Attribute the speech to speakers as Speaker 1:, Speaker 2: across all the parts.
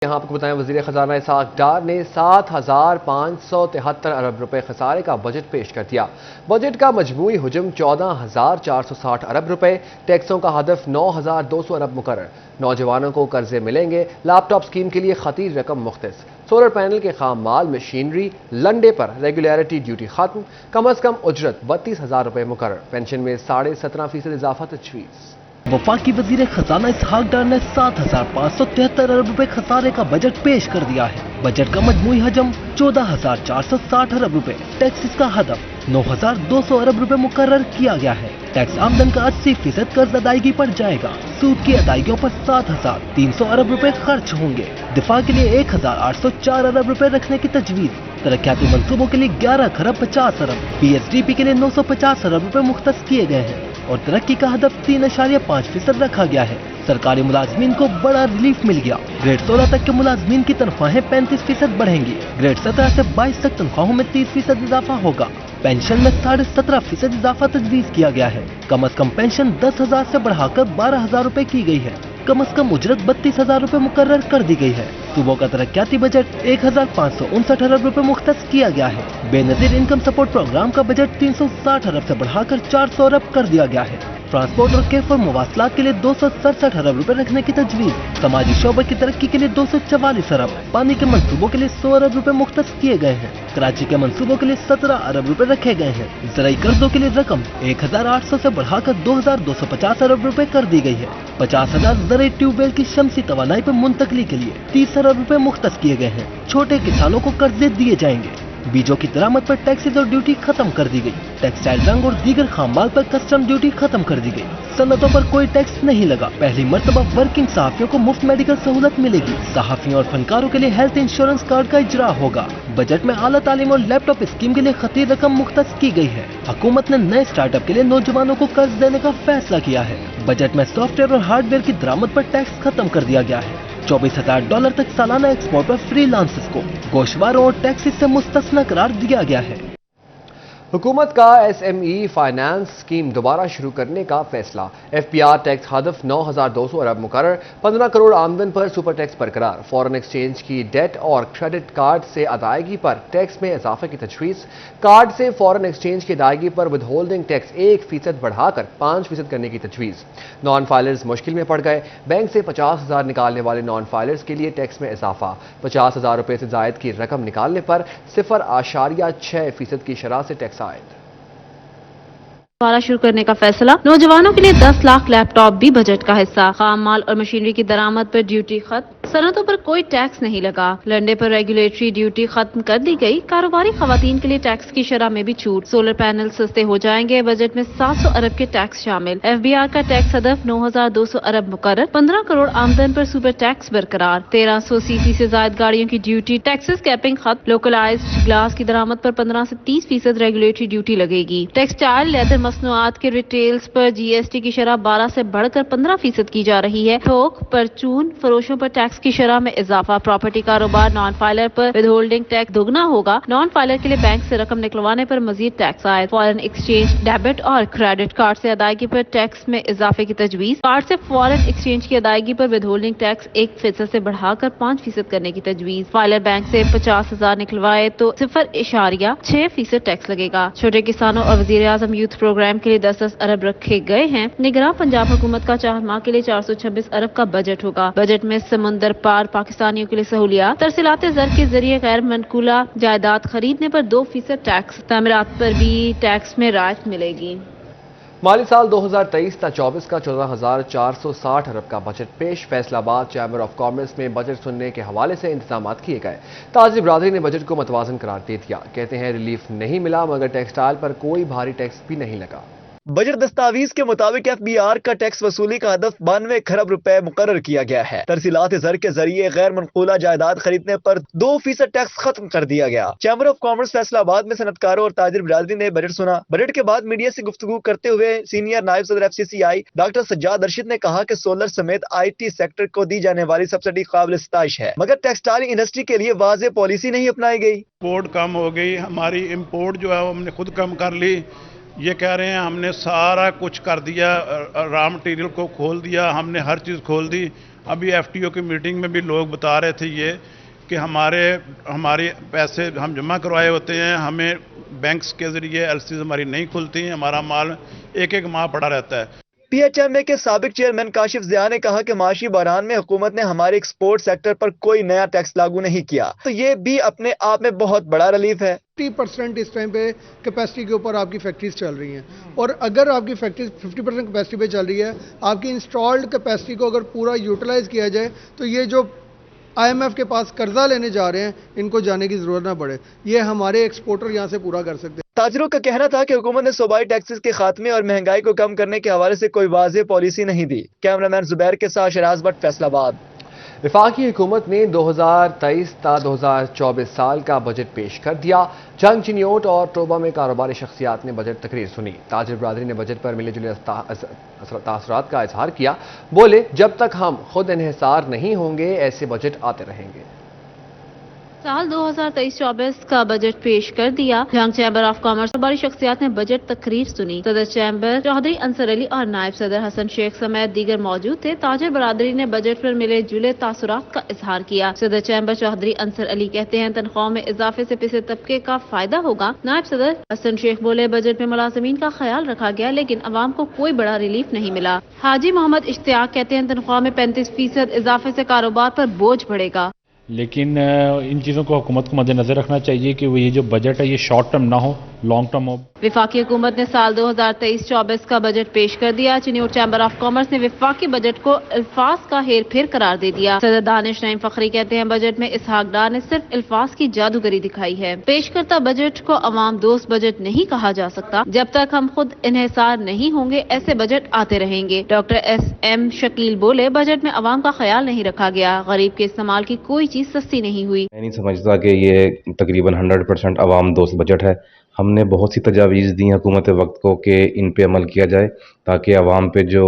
Speaker 1: یہاں آپ کو بتائیں وزیر خزانہ اسحاق ڈار نے 7,573 ارب روپے خسارے کا بجٹ پیش کر دیا۔ بجٹ کا مجموعی حجم 14,460 ارب روپے، ٹیکسوں کا ہدف 9,200 ارب مقرر۔ نوجوانوں کو قرضے ملیں گے، لیپ ٹاپ اسکیم کے لیے خطیر رقم مختص۔ سولر پینل کے خام مال، مشینری، لنڈے پر ریگولیرٹی ڈیوٹی ختم، کم از کم اجرت 32,000 روپے مقرر۔ پینشن میں 17.5% اضافہ تجویز۔
Speaker 2: وفاقی وزیر خزانہ اسحاق ڈار نے 7,573 ارب روپے خسارے کا بجٹ پیش کر دیا ہے۔ بجٹ کا مجموعی حجم 14,460 ارب روپے، ٹیکسز کا ہدف 9,200 ارب روپے مقرر کیا گیا ہے۔ ٹیکس آمدن کا 80% قرض ادائیگی پر جائے گا۔ سود کی ادائیگیوں پر 7,300 ارب روپے خرچ ہوں گے۔ دفاع کے لیے 1,804 ارب روپے رکھنے کی تجویز۔ ترقیاتی منصوبوں کے لیے 11,50 ارب، PSDP کے لیے 950 ارب روپے مختص کیے گئے ہیں اور ترقی کا ہدف 3.5% رکھا گیا ہے۔ سرکاری ملازمین کو بڑا ریلیف مل گیا۔ گریڈ 16 تک کے ملازمین کی تنخواہیں 35% بڑھیں گی۔ گریڈ 17 سے 22 تک تنخواہوں میں 30% اضافہ ہوگا۔ پینشن میں 17.5% اضافہ تجویز کیا گیا ہے۔ کم از کم پینشن 10,000 سے بڑھا کر 12,000 روپے کی گئی ہے۔ کم از کم اجرت 32,000 روپے مقرر کر دی گئی ہے۔ صوبوں کا ترقیاتی بجٹ 1,559 ارب روپے مختص کیا گیا ہے۔ بے نظیر انکم سپورٹ پروگرام کا بجٹ 360 ارب سے بڑھا کر 400 ارب کر دیا گیا ہے۔ ٹرانسپورٹ اور کیف اور مواصلات کے لیے 267 ارب روپے رکھنے کی تجویز۔ سماجی شعبے کی ترقی کے لیے 244 ارب، پانی کے منصوبوں کے لیے 100 ارب روپے مختص کیے گئے ہیں۔ کراچی کے منصوبوں کے لیے 17 ارب روپے رکھے گئے ہیں۔ زرعی قرضوں کے لیے رقم 1,800 سے بڑھا کر 2,250 ارب روپے کر دی گئی ہے۔ 50,000 زرعی ٹیوب ویل کی شمسی توانائی پر منتقلی کے لیے 30 ارب روپے مختص کیے گئے ہیں۔ چھوٹے کسانوں کو قرضے دیے جائیں گے۔ بیجوں کی درآمد پر ٹیکسز اور ڈیوٹی ختم کر دی گئی۔ ٹیکسٹائل رنگ اور دیگر خام مال پر کسٹم ڈیوٹی ختم کر دی گئی۔ صنعتوں پر کوئی ٹیکس نہیں لگا۔ پہلی مرتبہ ورکنگ صحافیوں کو مفت میڈیکل سہولت ملے گی۔ صحافیوں اور فنکاروں کے لیے ہیلتھ انشورنس کارڈ کا اجرا ہوگا۔ بجٹ میں اعلیٰ تعلیم اور لیپ ٹاپ اسکیم کے لیے خطیر رقم مختص کی گئی ہے۔ حکومت نے نئے اسٹارٹ اپ کے لیے نوجوانوں کو قرض دینے کا فیصلہ کیا ہے۔ بجٹ میں سافٹ ویئر اور ہارڈ ویئر کی درآمد پر ٹیکس ختم کر دیا گیا ہے۔ $24,000 تک سالانہ ایکسپورٹ پر فری لانسز کو گوشواروں اور ٹیکسز سے مستثنی قرار دیا گیا ہے۔
Speaker 1: حکومت کا SME فائنانس اسکیم دوبارہ شروع کرنے کا فیصلہ۔ FBR ٹیکس ہدف 9,200 ارب مقرر، 15 کروڑ آمدن پر سپر ٹیکس برقرار۔ فورن ایکسچینج کی ڈیٹ اور کریڈٹ کارڈ سے ادائیگی پر ٹیکس میں اضافے کی تجویز۔ کارڈ سے فورن ایکسچینج کی ادائیگی پر ود ہولڈنگ ٹیکس 1% بڑھا کر 5% کرنے کی تجویز۔ نان فائلرز مشکل میں پڑ گئے، بینک سے 50,000 نکالنے والے نان فائلرز کے لیے ٹیکس میں اضافہ۔ 50,000 روپے سے زائد کی رقم نکالنے پر 0.6% کی شرح سے ٹیکس عائد۔
Speaker 3: دوبارہ شروع کرنے کا فیصلہ۔ نوجوانوں کے لیے 10 لاکھ لیپ ٹاپ بھی بجٹ کا حصہ۔ خام مال اور مشینری کی درآمد پر ڈیوٹی ختم، صنعتوں پر کوئی ٹیکس نہیں لگا۔ لنڈے پر ریگولیٹری ڈیوٹی ختم کر دی گئی۔ کاروباری خواتین کے لیے ٹیکس کی شرح میں بھی چھوٹ۔ سولر پینل سستے ہو جائیں گے۔ بجٹ میں 700 ارب کے ٹیکس شامل۔ FBR کا ٹیکس ہدف 9,200 ارب مقرر، 15 کروڑ آمدن پر سپر ٹیکس برقرار۔ 1,300 cc سے زائد گاڑیوں کی ڈیوٹی ٹیکسز کیپنگ ختم۔ لوکلائزڈ گلاس کی درآمد پر 15 سے 30% ریگولیٹری ڈیوٹی لگے گی۔ ٹیکسٹائل لیدر مصنوعات کے ریٹیلز پر GST کی شرح 12 سے بڑھ کر 15% کی جا رہی ہے۔ تھوک پرچون فروشوں پر ٹیکس کی شرح میں اضافہ۔ پراپرٹی کاروبار نان فائلر پر ود ہولڈنگ ٹیکس دوگنا ہوگا۔ نان فائلر کے لیے بینک سے رقم نکلوانے پر مزید ٹیکس عائد۔ فورن ایکسچینج ڈیبٹ اور کریڈٹ کارڈ سے ادائیگی پر ٹیکس میں اضافے کی تجویز۔ کارڈ سے فورن ایکسچینج کی ادائیگی پر ود ہولڈنگ ٹیکس 1% سے بڑھا کر 5% کرنے کی تجویز۔ فائلر بینک سے 50,000 نکلوائے تو 0.6% ٹیکس لگے گا۔ چھوٹے کسانوں اور وزیر اعظم یوتھ پروگرام کے لیے 10 ارب رکھے گئے ہیں۔ نگراں پنجاب حکومت کا 4 ماہ کے لیے 426 ارب کا بجٹ ہوگا۔ بجٹ میں سمندر پار پاکستانیوں کے لیے سہولیات۔ ترسیلات زر کے ذریعے غیر منقولہ جائیداد خریدنے پر 2% ٹیکس۔ تعمیرات پر بھی ٹیکس میں رعایت ملے گی۔
Speaker 1: مالی سال 2023-24 کا 14,460 ارب کا بجٹ پیش۔ فیصل آباد چیمبر آف کامرس میں بجٹ سننے کے حوالے سے انتظامات کیے گئے۔ تاجر برادری نے بجٹ کو متوازن قرار دے دیا۔ کہتے ہیں ریلیف نہیں ملا مگر ٹیکسٹائل پر کوئی بھاری ٹیکس بھی نہیں لگا۔
Speaker 4: بجٹ دستاویز کے مطابق FBR کا ٹیکس وصولی کا ہدف 92 کھرب روپے مقرر کیا گیا ہے۔ ترسیلات زر کے ذریعے غیر منقولہ جائیداد خریدنے پر 2% ٹیکس ختم کر دیا گیا۔ چیمبر آف کامرس فیصل آباد میں صنعتکاروں اور تاجر برادری نے بجٹ سنا۔ بجٹ کے بعد میڈیا سے گفتگو کرتے ہوئے سینئر نائب صدر FCCI ڈاکٹر سجاد ارشد نے کہا کہ سولر سمیت IT سیکٹر کو دی جانے والی سبسڈی قابل ستائش ہے مگر ٹیکسٹائل انڈسٹری کے لیے واضح پالیسی نہیں اپنائی گئی۔
Speaker 5: امپورٹ کم ہو گئی، ہماری امپورٹ جو ہے وہ ہم نے خود کم کر لی۔ یہ کہہ رہے ہیں ہم نے سارا کچھ کر دیا، را مٹیریل کو کھول دیا، ہم نے ہر چیز کھول دی، ابھی FTO کی میٹنگ میں بھی لوگ بتا رہے تھے یہ کہ ہمارے پیسے ہم جمع کروائے ہوتے ہیں، ہمیں بینکس کے ذریعے LCs ہماری نہیں کھلتی ہیں، ہمارا مال ایک ماہ پڑا رہتا ہے۔
Speaker 4: PHMA کے سابق چیئرمین کاشف ضیاء نے کہا کہ معاشی بحران میں حکومت نے ہمارے ایکسپورٹ سیکٹر پر کوئی نیا ٹیکس لاگو نہیں کیا، تو یہ بھی اپنے آپ میں بہت بڑا ریلیف ہے۔
Speaker 6: 50% اس ٹائم پہ کیپیسٹی کے اوپر آپ کی فیکٹریز چل رہی ہیں، اور اگر آپ کی فیکٹریز 50% کیپیسٹی پہ چل رہی ہے، آپ کی انسٹالڈ کیپیسٹی کو اگر پورا یوٹیلائز کیا جائے تو یہ جو IMF کے پاس قرضہ لینے جا رہے ہیں ان کو جانے کی ضرورت نہ پڑے، یہ ہمارے ایکسپورٹر یہاں سے پورا کر سکتے ہیں۔
Speaker 4: تاجروں کا کہنا تھا کہ حکومت نے صوبائی ٹیکسز کے خاتمے اور مہنگائی کو کم کرنے کے حوالے سے کوئی واضح پالیسی نہیں دی۔ کیمرامین زبیر کے ساتھ شراز بٹ، فیصل آباد۔
Speaker 1: وفاقی حکومت نے 2023 تا 2024 سال کا بجٹ پیش کر دیا۔ جنگ، چنیوٹ اور ٹوبہ میں کاروباری شخصیات نے بجٹ تقریر سنی۔ تاجر برادری نے بجٹ پر ملے جلے تاثرات کا اظہار کیا۔ بولے، جب تک ہم خود انحصار نہیں ہوں گے ایسے بجٹ آتے رہیں گے۔
Speaker 3: سال 2023-24 کا بجٹ پیش کر دیا۔ جنگ چیمبر آف کامرس کاروباری شخصیات نے بجٹ تقریر سنی۔ صدر چیمبر چودھری انصر علی اور نائب صدر حسن شیخ سمیت دیگر موجود تھے۔ تاجر برادری نے بجٹ پر ملے جلے تاثرات کا اظہار کیا۔ صدر چیمبر چودھری انصر علی کہتے ہیں تنخواہوں میں اضافے سے پسے طبقے کا فائدہ ہوگا۔ نائب صدر حسن شیخ بولے، بجٹ میں ملازمین کا خیال رکھا گیا لیکن عوام کو کوئی بڑا ریلیف نہیں ملا۔ حاجی محمد اشتیاق کہتے ہیں تنخواہ میں 35% اضافے سے کاروبار پر بوجھ پڑے گا،
Speaker 7: لیکن ان چیزوں کو حکومت کو مد نظر رکھنا چاہیے کہ وہ یہ جو بجٹ ہے یہ شارٹ ٹرم نہ ہو، لانگ ٹرم ہو۔
Speaker 3: وفاقی حکومت نے سال 2023-24 کا بجٹ پیش کر دیا۔ چنیوٹ چیمبر آف کامرس نے وفاقی بجٹ کو الفاظ کا ہیر پھیر قرار دے دیا۔ صدر دانش نعیم فخری کہتے ہیں بجٹ میں اسحاق ڈار نے صرف الفاظ کی جادوگری دکھائی ہے۔ پیش کرتا بجٹ کو عوام دوست بجٹ نہیں کہا جا سکتا۔ جب تک ہم خود انحصار نہیں ہوں گے ایسے بجٹ آتے رہیں گے۔ ڈاکٹر SM شکیل بولے، بجٹ میں عوام کا خیال نہیں رکھا گیا، غریب کے استعمال کی کوئی چیز سستی نہیں ہوئی۔
Speaker 8: میں نہیں سمجھتا کہ یہ تقریباً 100% عوام دوست بجٹ ہے۔ ہم نے بہت سی تجاویز دی حکومت وقت کو کہ ان پہ عمل کیا جائے تاکہ عوام پہ جو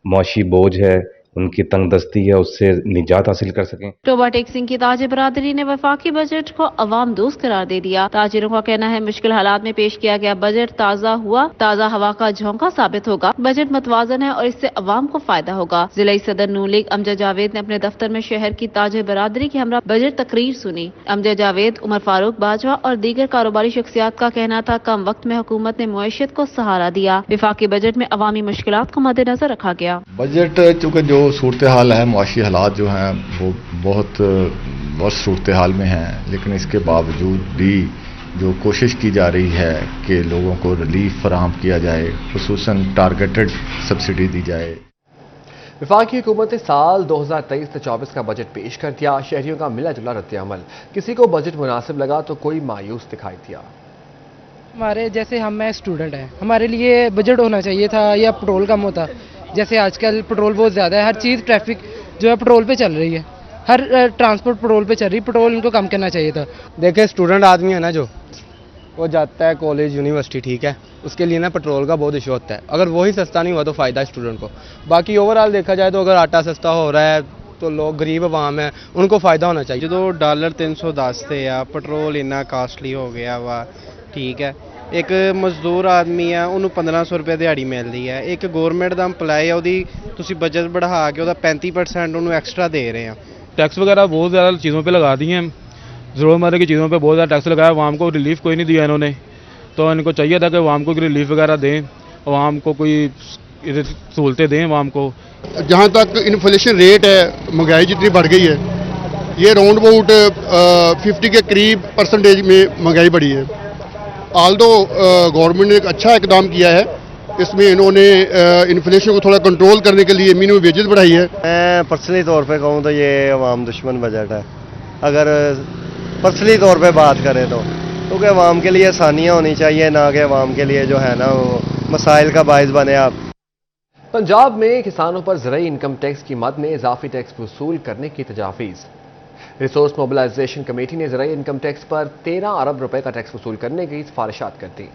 Speaker 8: معاشی بوجھ ہے، ان کی تنگ دستی ہے، اس سے نجات حاصل کر سکیں۔
Speaker 3: ٹوبہ ٹیکسنگ کی تاجر برادری نے وفاقی بجٹ کو عوام دوست قرار دے دیا۔ تاجروں کا کہنا ہے مشکل حالات میں پیش کیا گیا بجٹ تازہ ہوا کا جھونکا ثابت ہوگا۔ بجٹ متوازن ہے اور اس سے عوام کو فائدہ ہوگا۔ ضلعی صدر نون لیگ امجد جاوید نے اپنے دفتر میں شہر کی تاجر برادری کے ہمراہ بجٹ تقریر سنی۔ امجد جاوید، عمر فاروق باجوہ اور دیگر کاروباری شخصیات کا کہنا تھا کم وقت میں حکومت نے معیشت کو سہارا دیا۔ وفاقی بجٹ میں عوامی مشکلات کو مد نظر رکھا گیا۔
Speaker 9: بجٹ چونکہ جو صورتحال ہے، معاشی حالات جو ہیں وہ بہت صورتحال میں ہیں، لیکن اس کے باوجود بھی جو کوشش کی جا رہی ہے کہ لوگوں کو ریلیف فراہم کیا جائے، خصوصاً ٹارگیٹڈ سبسڈی دی جائے۔
Speaker 1: وفاقی حکومت نے سال 2023-24 کا بجٹ پیش کر دیا۔ شہریوں کا ملا جلا رد عمل، کسی کو بجٹ مناسب لگا تو کوئی مایوس دکھائی دیا۔
Speaker 10: ہمارے جیسے ہم اسٹوڈنٹ ہیں، ہمارے لیے بجٹ ہونا چاہیے تھا یا پٹرول کم ہوتا۔ جیسے آج کل پٹرول بہت زیادہ ہے، ہر چیز ٹریفک جو ہے پٹرول پہ چل رہی ہے، ہر ٹرانسپورٹ پٹرول پہ چل رہی ہے، پٹرول ان کو کم کرنا چاہیے تھا۔
Speaker 11: دیکھیں اسٹوڈنٹ آدمی ہے نا جو وہ جاتا ہے کالج یونیورسٹی، ٹھیک ہے، اس کے لیے نا پٹرول کا بہت ایشو ہوتا ہے۔ اگر وہی سستا نہیں ہوا تو فائدہ ہے اسٹوڈنٹ کو۔ باقی اوور آل دیکھا جائے تو اگر آٹا سستا ہو رہا ہے تو لوگ غریب عوام ہیں، ان کو فائدہ ہونا چاہیے۔
Speaker 12: جو $310 تھے یا پٹرول اتنا کاسٹلی ہو گیا وا، ٹھیک ہے، ایک مزدور آدمی ہے انہوں 1500 روپے ਦਿਹਾੜੀ ਮਿਲਦੀ ਹੈ। ਇੱਕ ਗਵਰਨਮੈਂਟ ਦਾ EMPLOYE ਹੈ ਉਹਦੀ ਤੁਸੀਂ ਬਜਟ बढ़ा के ਉਹਦਾ 35% ਉਹਨੂੰ एक्स्ट्रा दे रहे हैं।
Speaker 7: टैक्स वगैरह बहुत ज़्यादा चीज़ों पे लगा दिए हैं, ज़रूरतमंद की चीज़ों पे बहुत ज़्यादा टैक्स लगाया, आवाम को रिलीफ कोई नहीं दिया इन्होंने। तो इनको चाहिए था कि आवाम को रिलीफ वगैरह दें, आवाम को कोई सहूलतें दें आवाम को।
Speaker 9: जहाँ तक इन्फ्लेशन रेट है, महंगाई जितनी बढ़ गई है, ये राउंड अबाउट 50 के करीब % में महंगाई बढ़ी है। आल्दो गवर्नमेंट ने एक अच्छा इकदाम किया है, इसमें इन्होंने इन्फ्लेशन को थोड़ा कंट्रोल करने के लिए मिनिमम वेजेस बढ़ाई है।
Speaker 12: मैं पर्सनली तौर पे कहूँ तो ये अवाम दुश्मन बजट है, अगर पर्सनली तौर पे बात करें तो, क्योंकि अवाम के लिए आसानियाँ होनी चाहिए, ना कि अवाम के लिए जो है ना वो मसाइल का बायस बने। आप
Speaker 1: पंजाब में किसानों पर ज़राई इनकम टैक्स की मद में इजाफी टैक्स वसूल करने की तजावीज़। रिसोर्स मोबिलाइजेशन कमेटी ने ज़राई इनकम टैक्स पर 13 अरब रुपए का टैक्स वसूल करने की सिफारिशात कर दी।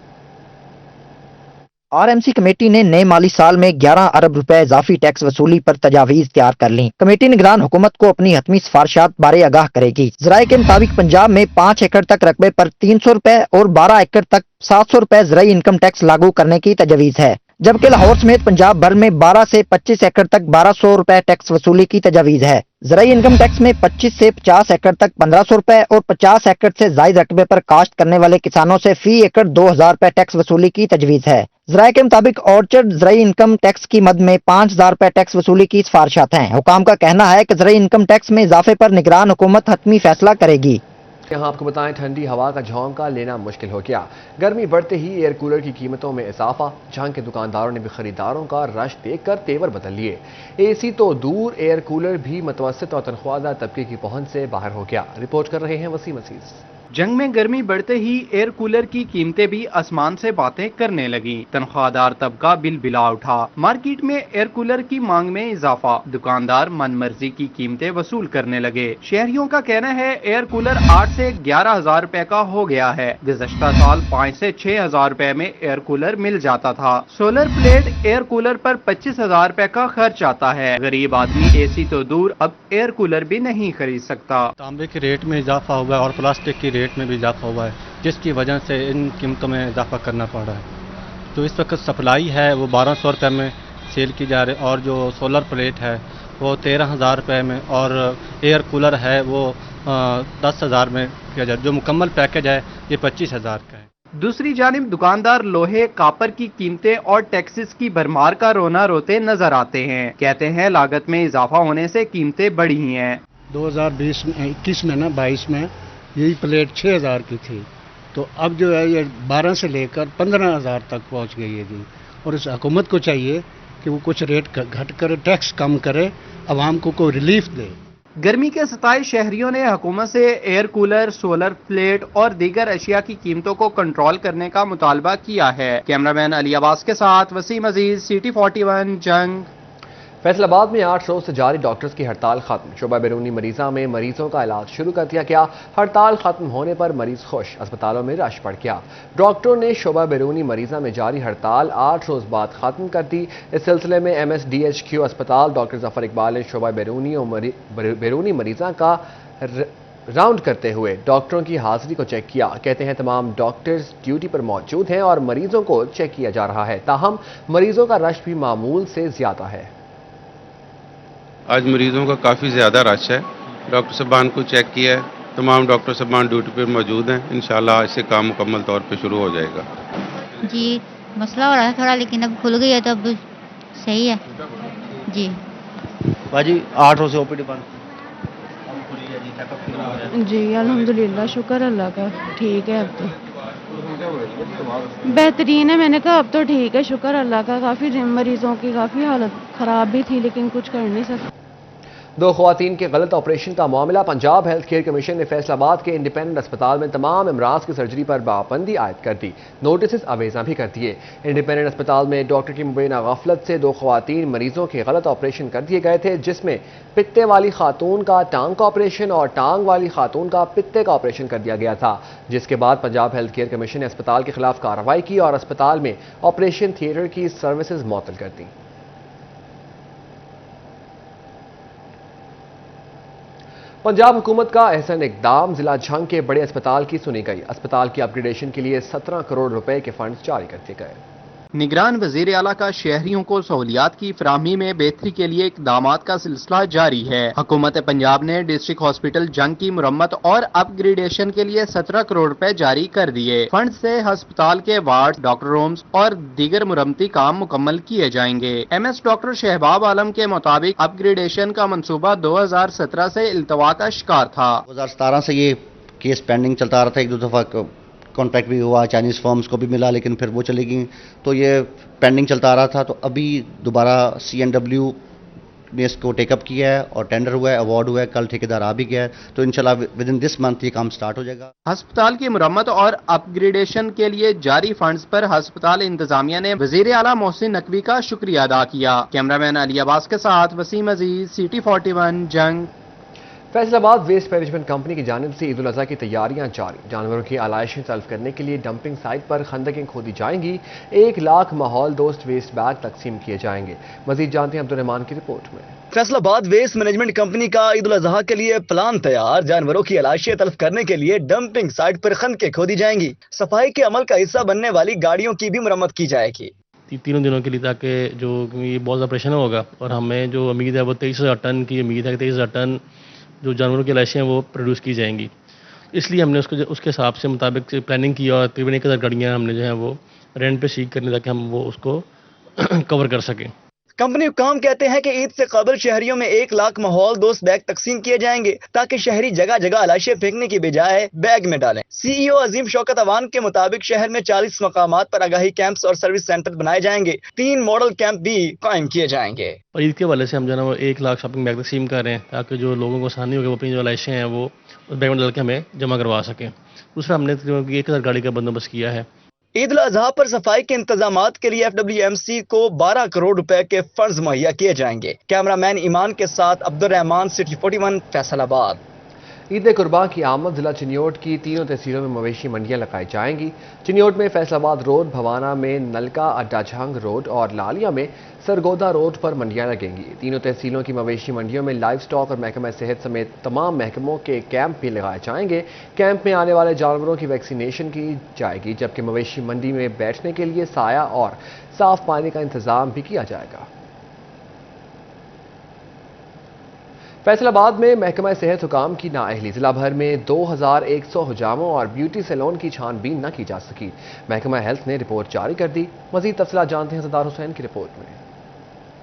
Speaker 13: RMC कमेटी ने नए माली साल में 11 अरब रुपए इजाफी टैक्स वसूली पर तजावीज तैयार कर ली। कमेटी निगरान हुकूमत को अपनी हतमी सिफारिशात बारे आगाह करेगी। ज़राए के मुताबिक पंजाब में 5 एकड़ तक रकबे पर 300 रुपए और 12 एकड़ तक 700 रुपए ज़राई इनकम टैक्स लागू करने की तजवीज़ है। जबकि लाहौर समेत पंजाब भर में 12 से 25 एकड़ तक 1200 रुपए टैक्स वसूली की तजावीज है। ज़राई इनकम टैक्स में 25 से 50 एकड़ तक 1500 रुपए और 50 एकड़ से जायद रकबे पर काश्त करने वाले किसानों से फी एकड़ 2000 रुपए टैक्स वसूली की तजवीज है। ज़राए के मुताबिक ऑर्चर्ड ज़राई इनकम टैक्स की मद में 5000 रुपए टैक्स वसूली की सिफारिशात हैं। हुकाम का कहना है कि ज़राई इनकम टैक्स में इजाफे पर निगरान हुकूमत हतमी फैसला करेगी।
Speaker 1: यहाँ आपको बताएं, ठंडी हवा का झोंका लेना मुश्किल हो गया। गर्मी बढ़ते ही एयर कूलर की कीमतों में इजाफा। जहां के दुकानदारों ने भी खरीदारों का रश देखकर तेवर बदल लिए। एसी तो दूर, एयर कूलर भी मुतवस्सित और तनख्वाहदार तबके की पहुंच से बाहर हो गया। रिपोर्ट कर रहे हैं वसीम अजीज।
Speaker 14: जंग में गर्मी बढ़ते ही एयर कूलर की कीमतें भी आसमान से बातें करने लगी। तनख्वाहदार तबका बिल बिला उठा। मार्केट में एयर कूलर की मांग में इजाफा। दुकानदार मनमर्जी की कीमतें वसूल करने लगे। शहरियों का कहना है एयर कूलर 8 से 11,000 रुपए का हो गया है। गुज़श्ता साल 5 से 6,000 रुपए में एयर कूलर मिल जाता था। सोलर प्लेट एयर कूलर पर 25,000 रुपए का खर्च आता है। गरीब आदमी एसी तो दूर, अब एयर कूलर भी नहीं खरीद सकता।
Speaker 15: तांबे के रेट में इजाफा हुआ है और प्लास्टिक की रेट में भी इजाफा हुआ है, जिसकी वजह से इन कीमतों में इजाफा करना पड़ रहा है। तो इस वक्त सप्लाई है वो 1200 रुपये में सेल की जा रही है और जो सोलर प्लेट है वो 13,000 रुपये में और एयर कूलर है वो 10,000 में किया जाए। जो मुकम्मल पैकेज है ये 25,000 का है।
Speaker 14: दूसरी जानिब दुकानदार लोहे कापर की कीमतें और टैक्सेस की भरमार का रोना रोते नजर आते हैं। कहते हैं लागत में इजाफा होने से कीमतें बढ़ी हैं।
Speaker 16: 2021 में ना 22 में यही प्लेट 6,000 की थी, तो अब जो है ये 12 से लेकर 15,000 तक पहुंच गई है जी। और इस हुकूमत को चाहिए कि वो कुछ रेट घट करे, टैक्स कम करे, आवाम को कोई रिलीफ दे।
Speaker 14: गर्मी के सताए शहरियों ने हुकूमत से एयर कूलर, सोलर प्लेट और दीगर अशिया की कीमतों को कंट्रोल करने का मुतालबा किया है। कैमरामैन अली अब्बास के साथ वसीम अजीज, सिटी 41 जंग।
Speaker 1: फैसलाबाद में 8 रोज से जारी डॉक्टर्स की हड़ताल खत्म। शोबा बैरूनी मरीजा में मरीजों का इलाज शुरू कर दिया गया। हड़ताल खत्म होने पर मरीज खुश, अस्पतालों में रश बढ़ गया। डॉक्टरों ने शोबा बैरूनी मरीजा में जारी हड़ताल 8 रोज बाद खत्म कर दी। इस सिलसिले में MSDHQ अस्पताल डॉक्टर जफर इकबाल ने शोबा बैरूनी और बैरूनी मरीजा का राउंड करते हुए डॉक्टरों की हाजिरी को चेक किया। कहते हैं तमाम डॉक्टर्स ड्यूटी पर मौजूद हैं और मरीजों को चेक किया जा रहा है। ताहम मरीजों का रश भी मामूल से ज्यादा है।
Speaker 17: आज मरीजों का काफ़ी ज़्यादा रश है। डॉक्टर साहबान को चेक किया है, तमाम डॉक्टर साहबान ड्यूटी पर मौजूद हैं। इंशाल्लाह आज से काम मुकम्मल तौर पे शुरू हो जाएगा।
Speaker 18: जी मसला हो रहा है थोड़ा, लेकिन अब खुल गई है तो अब सही है जी।
Speaker 19: बाजी 8 रोज से OPD बंद
Speaker 20: जी। अल्हम्दुलिल्लाह, शुक्र अल्लाह का, ठीक है अब तो बेहतरीन है। मैंने कहा अब तो ठीक है, शुक्र अल्लाह का। काफ़ी मरीजों की काफ़ी हालत ख़राब भी थी, लेकिन कुछ कर नहीं सकते।
Speaker 1: 2 ख्वातीन के गलत ऑपरेशन का मामला। पंजाब हेल्थ केयर कमीशन ने फैसलाबाद के इंडिपेंडेंट अस्पताल में तमाम अमराज की सर्जरी पर पाबंदी आयद कर दी। नोटिस अवेजा भी कर दिए। इंडिपेंडेंट अस्पताल में डॉक्टर की मुबैना गफलत से 2 ख्वातीन मरीजों के गलत ऑपरेशन कर दिए गए थे, जिसमें पित्ते वाली खातून का टांग का ऑपरेशन और टांग वाली खातून का पित्ते का ऑपरेशन कर दिया गया था। जिसके बाद पंजाब हेल्थ केयर कमीशन ने अस्पताल के खिलाफ कार्रवाई की और अस्पताल में ऑपरेशन थिएटर की सर्विसेज मुअत्तल कर दी। पंजाब हुकूमत का अहसन इकदाम। जिला झंग के बड़े अस्पताल की सुनी गई। अस्पताल की अपग्रेडेशन के लिए 17 करोड़ रुपए के फंड जारी कर दिए गए।
Speaker 14: निगरान वजीर आला का शहरियों को सहूलियात की फराहमी में बेहतरी के लिए इकदामात का सिलसिला जारी है। हुकूमत पंजाब ने डिस्ट्रिक्ट हॉस्पिटल जंग की मुरम्मत और अपग्रेडेशन के लिए 17 करोड़ रुपए जारी कर दिए। फंड से अस्पताल के वार्ड, डॉक्टर रूम्स और दीगर मुरम्मती काम मुकम्मल किए जाएंगे। MS डॉक्टर शहबाब आलम के मुताबिक अपग्रेडेशन का मंसूबा 2017 से इल्तवा का शिकार था।
Speaker 19: 2017 से ये केस पेंडिंग चलता रहा था। 1-2 दफ़ा कॉन्ट्रैक्ट भी हुआ, चाइनीज़ फर्म्स को भी मिला, लेकिन फिर वो चली गई, तो ये पेंडिंग चलता रहा था। तो अभी दोबारा CNW ने इसको टेकअप किया है और टेंडर हुआ है, अवार्ड हुआ है, कल ठेकेदार आ भी गया है। तो इंशाल्लाह विद इन दिस मंथ ये काम स्टार्ट हो जाएगा।
Speaker 14: अस्पताल की मुरम्मत और अपग्रेडेशन के लिए जारी फंड्स पर अस्पताल इंतजामिया ने वजीर आला मोहसिन नकवी का शुक्रिया अदा किया। कैमरामैन अली अब्बास के साथ वसीम अजीज, सिटी 41 जंग।
Speaker 1: फैसलाबाद वेस्ट मैनेजमेंट कंपनी की जानिब से ईद उल अज़हा की तैयारियां जारी। जानवरों की आलाइशें तल्फ करने के लिए डंपिंग साइट पर खंदकें खोदी जाएंगी। 1 लाख माहौल दोस्त वेस्ट बैग तकसीम किए जाएंगे। मजीद जानते हैं अब्दुर्रहमान की रिपोर्ट में।
Speaker 4: फैसलाबाद वेस्ट मैनेजमेंट कंपनी का ईद उल अज़हा के लिए प्लान तैयार। जानवरों की आलाइशें तल्फ करने के लिए डंपिंग साइट पर खंदकें खोदी जाएंगी। सफाई के अमल का हिस्सा बनने वाली गाड़ियों की भी मुरम्मत की जाएगी।
Speaker 21: तीनों दिनों के लिए, ताकि जो ये बहुत ज़्यादा ऑपरेशन होगा और हमें जो उम्मीद है वो 23,000 टन की उम्मीद है कि 23,000 टन जो जानवरों की लाशें हैं वो प्रोड्यूस की जाएंगी। इसलिए हमने उसके हिसाब से मुताबिक प्लानिंग की और तकरीबन 1000 गाड़ियाँ हमने जो है वो रेंट पे सीख करने ताकि हम वो उसको कवर कर सकें।
Speaker 4: कंपनी हुकाम कहते हैं कि ईद से कबल शहरियों में 1 लाख माहौल दोस्त बैग तकसीम किए जाएंगे ताकि शहरी जगह जगह लाशें फेंकने की बजाय बैग में डालें। सीईओ अजीम शौकत अवान के मुताबिक शहर में 40 मकामात पर आगाही कैंप्स और सर्विस सेंटर बनाए जाएंगे। 3 मॉडल कैंप भी कायम किए जाएंगे।
Speaker 21: और ईद के वाले से हम जो है वो 1 लाख शॉपिंग बैग तकसीम कर रहे हैं ताकि जो लोगों को आसानी होगी वो अपनी जो लाशें हैं वो उस बैग में डाल के हमें जमा करवा सकें। दूसरा हमने 1000 गाड़ी का बंदोबस्त किया है।
Speaker 4: ईद उल अजहा पर सफाई के इंतजामात के लिए FWMC को 12 करोड़ रुपए के फंड्स मुहैया किए जाएंगे। कैमरामैन ईमान के साथ अब्दुर्रहमान, सिटी 41, फैसलाबाद।
Speaker 1: ईद कुर्बान की आमद जिला चिन्योट की तीनों तहसीलों में मवेशी मंडियां लगाई जाएंगी। चिन्योट में फैसलाबाद रोड, भवाना में नलका अड्डा झंग रोड और लालिया में सरगोदा रोड पर मंडियां लगेंगी। तीनों तहसीलों की मवेशी मंडियों में लाइव स्टॉक और महकमा सेहत समेत तमाम महकमों के कैंप भी लगाए जाएंगे। कैंप में आने वाले जानवरों की वैक्सीनेशन की जाएगी, जबकि मवेशी मंडी में बैठने के लिए साया और साफ पानी का इंतजाम भी किया जाएगा। फैसलाबाद में महकमा सेहत हुकाम की नाअहली, जिला भर में 2100 हुजामों और ब्यूटी सैलून की छानबीन न की जा सकी। महकमा हेल्थ ने रिपोर्ट जारी कर दी। मजीद तफसीलात जानते हैं सदार हुसैन की रिपोर्ट में।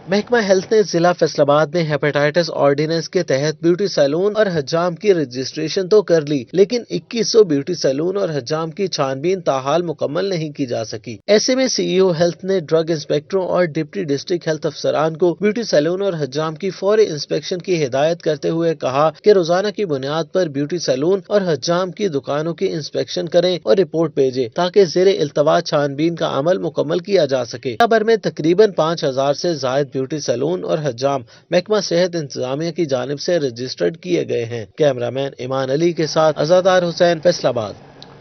Speaker 22: महकमा हेल्थ ने जिला फैसलाबाद में हेपेटाइटिस ऑर्डिनेंस के तहत ब्यूटी सैलून और हजाम की रजिस्ट्रेशन तो कर ली, लेकिन 2100 ब्यूटी सैलून और हजाम की छानबीन ताहाल मुकम्मल नहीं की जा सकी। ऐसे में सीईओ हेल्थ ने ड्रग इंस्पेक्टरों और डिप्टी डिस्ट्रिक्ट हेल्थ अफसरान को ब्यूटी सैलून और हजाम की फौरी इंस्पेक्शन की हिदायत करते हुए कहा कि रोजाना की बुनियाद पर ब्यूटी सैलून और हजाम की दुकानों की इंस्पेक्शन करें और रिपोर्ट भेजें ताकि जेर इल्तवा छानबीन का अमल मुकम्मल किया जा सके। खबर में तकरीबन 5000 से जायद ब्यूटी सैलून और हजाम महकमा सेहत इंतजामिया की जानिब से रजिस्टर्ड किए गए हैं। कैमरामैन ईमान अली के साथ अज़ादार हुसैन, फैसलाबाद।